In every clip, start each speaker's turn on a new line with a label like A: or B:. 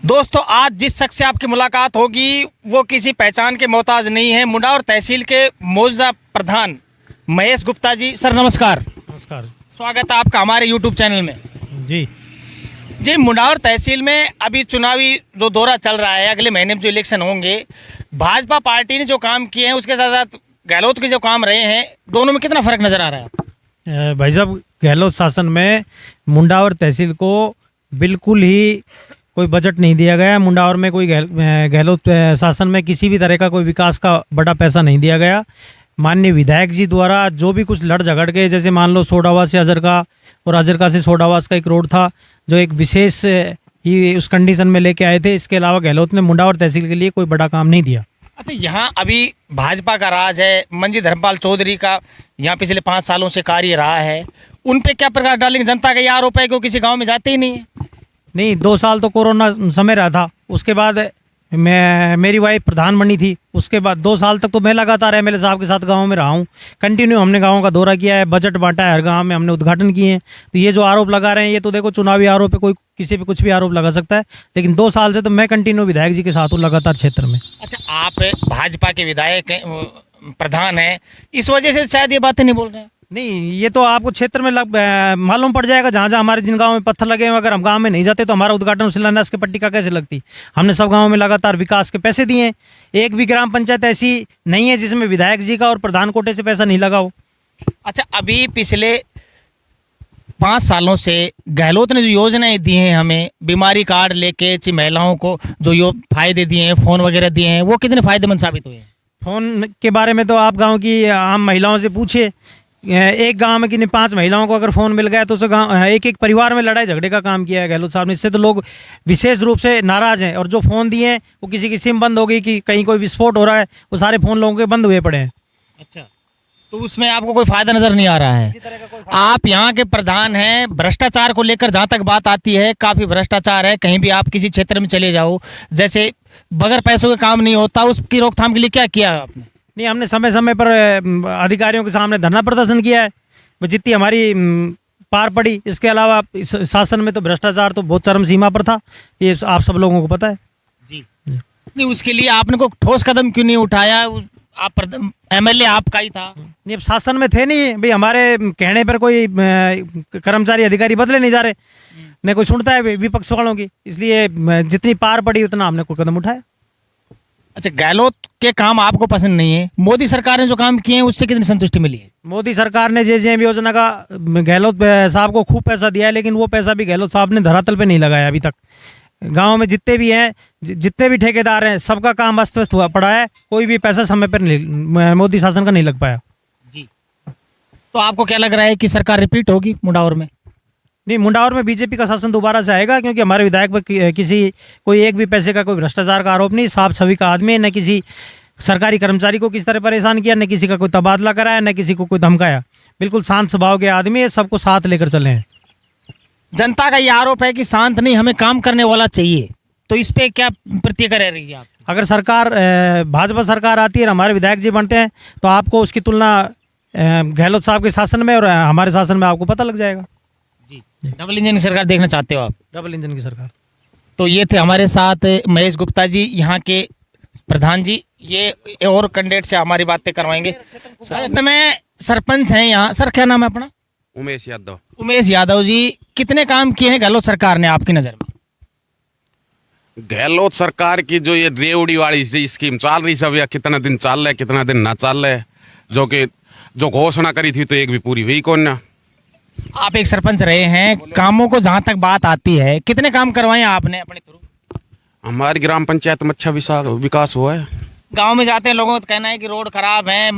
A: दोस्तों, आज जिस शख्स से आपकी मुलाकात होगी वो किसी पहचान के मोहताज नहीं है। मुंडावर तहसील के मौजूदा प्रधान महेश गुप्ता जी। सर नमस्कार।
B: नमस्कार।
A: स्वागत है आपका हमारे यूट्यूब चैनल में। जी मुंडावर तहसील में अभी चुनावी जो दौरा चल रहा है, अगले महीने में जो इलेक्शन होंगे, भाजपा पार्टी ने जो काम किए हैं उसके साथ साथ गहलोत के जो काम रहे हैं, दोनों में कितना फर्क नजर आ रहा है?
B: भाई साहब, गहलोत शासन में मुंडावर तहसील को बिल्कुल ही कोई बजट नहीं दिया गया। मुंडावर में कोई गहलोत शासन में किसी भी तरह का कोई विकास का बड़ा पैसा नहीं दिया गया। माननीय विधायक जी द्वारा जो भी कुछ लड़ झगड़ के, जैसे मान लो सोडावास से अजरका और अजरका से सोडावास का एक रोड था जो एक विशेष ही उस कंडीशन में लेके आए थे। इसके अलावा गहलोत ने मुंडावर तहसील के लिए कोई बड़ा काम नहीं दिया।
A: अच्छा, यहाँ अभी भाजपा का राज है, मंजी धर्मपाल चौधरी का यहाँ पिछले 5 सालों से कार्य रहा है, उन पे क्या प्रकाश डालेंगे? जनता का ये आरोप है कि वो किसी गांव में जाते ही नहीं है।
B: नहीं, 2 साल तो कोरोना समय रहा था, उसके बाद मेरी वाइफ प्रधान बनी थी, उसके बाद 2 साल तक तो मैं लगातार एमएलए साहब के साथ गाँव में रहा हूँ। कंटिन्यू हमने गाँव का दौरा किया है, बजट बांटा है, हर गाँव में हमने उद्घाटन किए हैं। तो ये जो आरोप लगा रहे हैं, ये तो देखो चुनावी आरोप है, कोई किसी पे कुछ भी आरोप लगा सकता है, लेकिन 2 साल से तो मैं कंटिन्यू विधायक जी के साथ हूँ लगातार क्षेत्र में।
A: अच्छा, आप भाजपा के विधायक प्रधान हैं, इस वजह से शायद ये बातें नहीं बोल रहे हैं।
B: नहीं, ये तो आपको क्षेत्र में मालूम पड़ जाएगा। जहाँ जहाँ हमारे जिन गांव में पत्थर लगे हैं, अगर हम गांव में नहीं जाते तो हमारा उद्घाटन शिलान्यास के पट्टिका कैसे लगती? हमने सब गांवों में लगातार विकास के पैसे दिए हैं। एक भी ग्राम पंचायत ऐसी नहीं है जिसमें विधायक जी का और प्रधान कोटे से पैसा नहीं लगा हो।
A: अच्छा, अभी पिछले 5 सालों से गहलोत ने जो योजनाएं दी हैं हमें, बीमारी कार्ड लेके महिलाओं को जो फायदे दिए हैं, फोन वगैरह दिए हैं, वो कितने फायदेमंद साबित हुए हैं?
B: फोन के बारे में तो आप गाँव की आम महिलाओं से पूछिए। एक गांव में किन्हीं 5 महिलाओं को अगर फ़ोन मिल गया तो उस गाँव एक परिवार में लड़ाई झगड़े का काम किया है गहलोत साहब ने। इससे तो लोग विशेष रूप से नाराज़ हैं। और जो फ़ोन दिए हैं वो किसी की सिम बंद हो गई कि कहीं कोई विस्फोट हो रहा है, वो सारे फ़ोन लोगों के बंद हुए पड़े हैं।
A: अच्छा, तो उसमें आपको कोई फायदा नज़र नहीं आ रहा है? आप यहाँ के प्रधान हैं, भ्रष्टाचार को लेकर जहाँ तक बात आती है, काफ़ी भ्रष्टाचार है। कहीं भी आप किसी क्षेत्र में चले जाओ, जैसे बगैर पैसों के काम नहीं होता, उसकी रोकथाम के लिए क्या किया आपने?
B: नहीं, हमने समय समय पर अधिकारियों के सामने धरना प्रदर्शन किया है, वो जितनी हमारी पार पड़ी। इसके अलावा इस शासन में तो भ्रष्टाचार तो बहुत चरम सीमा पर था, ये आप सब लोगों को पता है।
A: जी नहीं, उसके लिए आपने को ठोस कदम क्यों नहीं उठाया? आप एमएलए आपका ही था।
B: नहीं, अब शासन में थे नहीं भाई, हमारे कहने पर कोई कर्मचारी अधिकारी बदले नहीं जा रहे, न कोई सुनता है विपक्ष वालों की, इसलिए जितनी पार पड़ी उतना हमने कोई कदम उठाया।
A: अच्छा, गहलोत के काम आपको पसंद नहीं है, मोदी सरकार ने जो काम किए हैं उससे कितनी संतुष्टि मिली है?
B: मोदी सरकार ने JJM योजना का गहलोत साहब को खूब पैसा दिया है, लेकिन वो पैसा भी गहलोत साहब ने धरातल पे नहीं लगाया अभी तक। गांव में जितने भी हैं, जितने भी ठेकेदार हैं, सबका काम अस्त व्यस्त हुआ पड़ा है, कोई भी पैसा समय पर मोदी शासन का नहीं लग पाया।
A: जी, तो आपको क्या लग रहा है कि सरकार रिपीट होगी मुंडावर में?
B: नहीं, मुंडावर में बीजेपी का शासन दोबारा से आएगा, क्योंकि हमारे विधायक पर किसी कोई एक भी पैसे का कोई भ्रष्टाचार का आरोप नहीं। साफ छवि का आदमी है, न किसी सरकारी कर्मचारी को किस तरह परेशान किया, न किसी का कोई तबादला कराया, न किसी को कोई धमकाया। बिल्कुल शांत स्वभाव के आदमी है, सबको साथ लेकर चले हैं।
A: जनता का ये आरोप है कि शांत नहीं, हमें काम करने वाला चाहिए, तो इस पे क्या प्रतिक्रिया रहेगी आप?
B: अगर सरकार भाजपा सरकार आती है और हमारे विधायक जी बनते हैं तो आपको उसकी तुलना गहलोत साहब के शासन में और हमारे शासन में आपको पता लग जाएगा।
A: जी, डबल इंजन की सरकार देखना चाहते हो आप?
B: डबल इंजन की सरकार।
A: तो ये थे हमारे साथ महेश गुप्ता जी, यहाँ के प्रधान जी। ये और कैंडिडेट से हमारी बातें करवाएंगे। मैं सरपंच हैं यहाँ। सर, क्या नाम है अपना?
C: उमेश यादव।
A: उमेश यादव जी, कितने काम किए हैं गहलोत सरकार ने आपकी नज़र में?
C: गहलोत सरकार की जो ये रेवड़ी वाली स्कीम चल रही सब, या कितना दिन चल रहा है कितना दिन ना चल रहा है, जो घोषणा करी थी तो एक भी पूरी हुई कौन ना।
A: आप एक सरपंच रहे हैं, कामों को जहाँ तक बात आती है, कितने काम करवाए आपने अपने थ्रू?
C: हमारी ग्राम पंचायत में अच्छा विकास हुआ है।
A: गांव में जाते हैं, लोगों का कहना है कि रोड खराब है,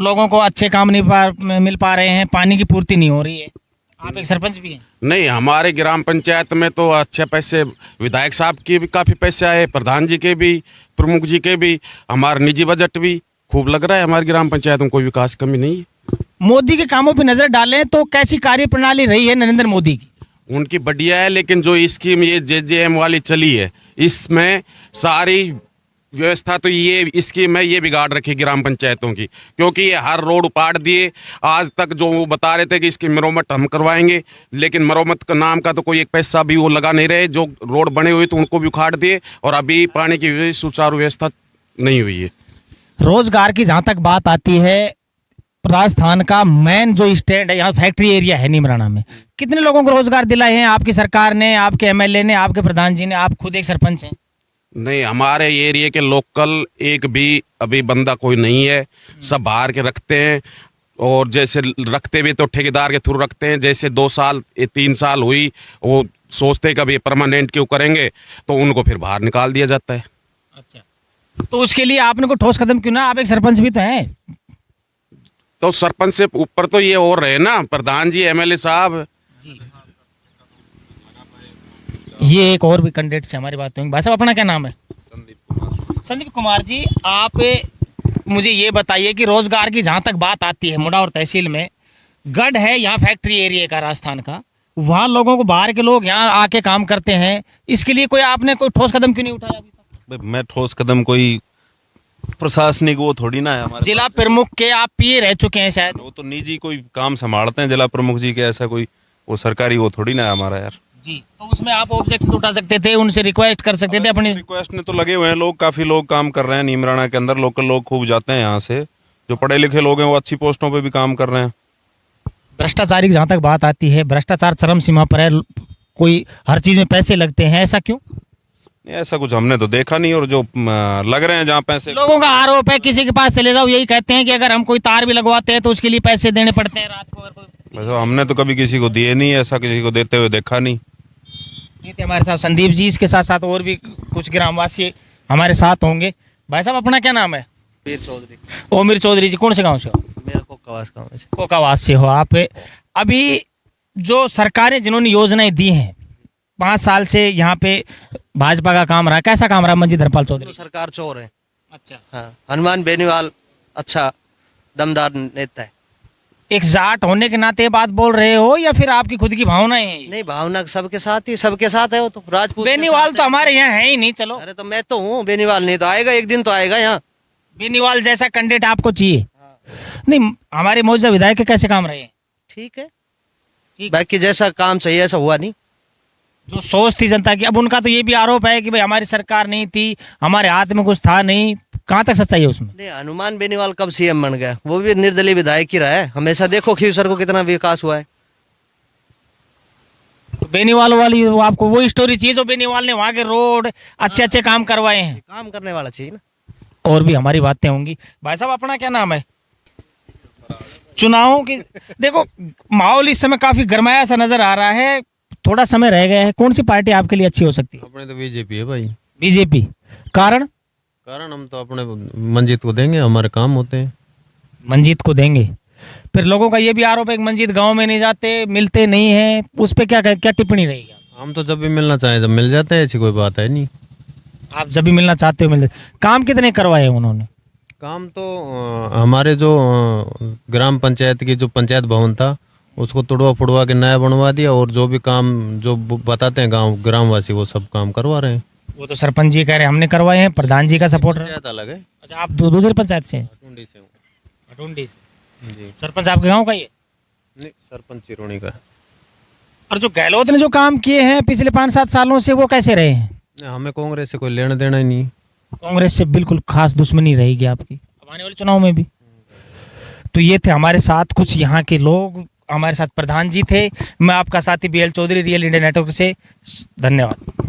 A: लोगों को अच्छे काम नहीं मिल पा रहे हैं, पानी की पूर्ति नहीं हो रही है। आप एक सरपंच भी हैं।
C: नहीं, हमारे ग्राम पंचायत में तो अच्छे पैसे, विधायक साहब के भी काफ़ी पैसे आए, प्रधान जी के भी, प्रमुख जी के भी, हमारा निजी बजट भी खूब लग रहा है। हमारी ग्राम पंचायत में कोई विकास कमी नहीं है।
A: मोदी के कामों पर नजर डालें तो कैसी कार्य प्रणाली रही है नरेंद्र मोदी की?
C: उनकी बढ़िया है, लेकिन जो स्कीम ये JJM वाली चली है, इसमें सारी व्यवस्था तो ये स्कीम है, ये बिगाड़ रखी ग्राम पंचायतों की, क्योंकि ये हर रोड उपाड़ दिए। आज तक जो वो बता रहे थे कि इसकी मरम्मत हम करवाएंगे, लेकिन मरम्मत का नाम का तो कोई एक पैसा भी वो लगा नहीं रहे। जो रोड बने हुए तो उनको भी उखाड़ दिए, और अभी पानी की सुचारू व्यवस्था नहीं हुई है।
A: रोजगार की जहाँ तक बात आती है, राजस्थान का मेन जो स्टैंड है, यहाँ फैक्ट्री एरिया है नीमराना में, कितने लोगों को रोजगार दिलाए हैं आपकी सरकार ने, आपके एमएलए ने, आपके प्रधान जी ने? आप खुद एक सरपंच हैं।
C: नहीं, हमारे एरिया के लोकल एक भी अभी बंदा कोई नहीं है, सब बाहर के रखते हैं। और जैसे रखते भी तो ठेकेदार के थ्रू रखते हैं। जैसे 2 साल 3 साल हुई, वो सोचते कभी परमानेंट क्यों करेंगे, तो उनको फिर बाहर निकाल दिया जाता है।
A: अच्छा, तो उसके लिए आपने कोई ठोस कदम क्यों ना? आप एक सरपंच भी तो हैं।
C: तो सरपंच से ऊपर तो ये और रहे ना, प्रधान जी, एमएलए साहब।
A: ये एक और भी कैंडिडेट से हमारी बात होगी। भाई साहब, अपना क्या नाम है? संदीप कुमार जी, आप मुझे ये बताइए कि रोजगार की जहाँ तक बात आती है, मुंडावर तहसील में गढ़ है, यहाँ फैक्ट्री एरिया का राजस्थान का, वहाँ लोगों को, बाहर के लोग यहाँ आके काम करते हैं, इसके लिए कोई आपने कोई ठोस कदम क्यों नहीं उठाया अभी तक?
D: मैं ठोस कदम कोई प्रशासनिक वो थोड़ी ना है हमारे।
A: जिला प्रमुख के आप पीए रह चुके हैं शायद।
D: वो तो निजी कोई काम संभालते हैं जिला प्रमुख जी के, ऐसा कोई वो सरकारी वो थोड़ी ना है हमारा यार
A: जी। तो उसमें आप ऑब्जेक्शन उठा सकते थे, उनसे रिक्वेस्ट कर सकते थे अपनी।
D: रिक्वेस्ट में तो लगे हुए हैं लोग, काफी लोग काम कर रहे हैं नीमराना के अंदर। लोकल लोग खूब जाते हैं यहाँ से, जो पढ़े लिखे लोग हैं वो अच्छी पोस्टों पे भी काम कर रहे हैं।
A: भ्रष्टाचारी की जहाँ तक बात आती है, भ्रष्टाचार चरम सीमा पर है, कोई हर चीज में पैसे लगते हैं, ऐसा क्यों?
D: नहीं, ऐसा कुछ हमने तो देखा नहीं। और जो लग रहे हैं जहाँ पैसे,
A: लोगों का आरोप है, किसी के पास चले जाओ यही कहते हैं कि अगर हम कोई तार भी लगवाते हैं तो उसके लिए पैसे देने पड़ते हैं रात को। अगर कोई,
D: वैसे हमने तो कभी किसी को दिए नहीं, ऐसा किसी को देते हुए देखा नहीं।
A: ये थे हमारे साथ संदीप जी, इसके साथ साथ और भी कुछ ग्रामवासी हमारे साथ होंगे। भाई साहब, अपना क्या नाम है?
E: वीर चौधरी।
A: ओमीर चौधरी जी, कौन से गांव से हो?
E: मेरा कोकावास गाँव है।
A: कोकावास से हो आप। अभी जो सरकारें जिन्होंने योजनाएं दी हैं, 5 साल से यहाँ पे भाजपा का काम रहा, कैसा काम रहा मंजीत धर्मपाल
E: तो
A: चौधरी?
E: सरकार चोर है।
A: अच्छा,
E: हाँ, हनुमान बेनीवाल अच्छा दमदार नेता है।
A: एक जाट होने के नाते बात बोल रहे हो या फिर आपकी खुद की भावनाएं हैं?
E: नहीं, भावना सबके साथ ही, सबके साथ है वो तो। राजपूत के
A: बेनीवाल
E: साथ
A: तो
E: है।
A: हमारे यहाँ है ही नहीं। चलो,
E: अरे तो मैं तो हूँ, बेनीवाल नहीं तो आएगा, एक दिन तो आएगा यहाँ।
A: बेनीवाल जैसा कैंडिडेट आपको चाहिए? नहीं, हमारे मौजूदा विधायक के कैसे काम रहे हैं?
E: ठीक है,
A: ठीक।
E: बाकी जैसा काम चाहिए ऐसा हुआ नहीं।
A: जो सोच थी जनता की, अब उनका तो ये भी आरोप है कि भाई हमारी सरकार नहीं थी, हमारे हाथ में कुछ था नहीं। कहाँ तक सच्चाई है उसमें?
E: नहीं, हनुमान बेनीवाल कब सीएम बन गया? वो भी निर्दलीय विधायक ही रहा है हमेशा। देखो खीवसर को कितना विकास हुआ है।
A: तो बेनीवाल वाली वो आपको वो स्टोरी चाहिए जो बेनीवाल ने वहाँ के रोड अच्छे अच्छे काम करवाए हैं।
E: काम करने वाला चाहिए ना।
A: और भी हमारी बातें होंगी। भाई साहब, अपना क्या नाम है? चुनावों की देखो माहौल इस समय काफी गरमाया सा नजर आ रहा है, थोड़ा समय रह गया है। कौन सी पार्टी आपके लिए अच्छी हो सकती है?
F: अपने तो बीजेपी है भाई।
A: बीजेपी? कारण?
F: कारण हम तो अपने मंजीत को देंगे, हमारे काम होते हैं।
A: मंजीत को देंगे? फिर लोगों का ये भी आरोप है कि मंजीत गांव में नहीं जाते, मिलते नहीं हैं, उस पर क्या क्या टिप्पणी रहेगी?
F: हम तो जब भी मिलना चाहें जब मिल जाते हैं, ऐसी कोई बात है नहीं।
A: आप जब भी मिलना चाहते हो मिल जाते। काम कितने करवाए उन्होंने?
F: काम तो हमारे जो ग्राम पंचायत की जो पंचायत भवन था उसको तोड़वा फुड़वा के नया बनवा दिया, और जो भी काम जो बताते हैं गांव ग्रामवासी वो सब काम करवा रहे हैं।
A: वो तो सरपंच जी कह रहे हैं हमने करवाए हैं, प्रधान जी का सपोर्ट रहा।
F: पंचायत अलग है।
A: अच्छा, आप दूसरी पंचायत से हैं?
F: टुंडी से हूँ।
A: अटुंडी से।
F: जी
A: सरपंच आपके गाँव का ही है?
F: नहीं, सरपंच चिरोनी का।
A: और जो गहलोत ने जो काम किए हैं पिछले 5-7 सालों से, वो कैसे रहे हैं?
F: नहीं, हमें कांग्रेस से कोई लेना देना ही नहीं।
A: कांग्रेस से बिल्कुल खास दुश्मनी रहेगी आपकी अब आने वाले चुनाव में भी। तो ये थे हमारे साथ कुछ यहाँ के लोग, हमारे साथ प्रधान जी थे। मैं आपका साथी BL Chaudhary, real India network से। धन्यवाद।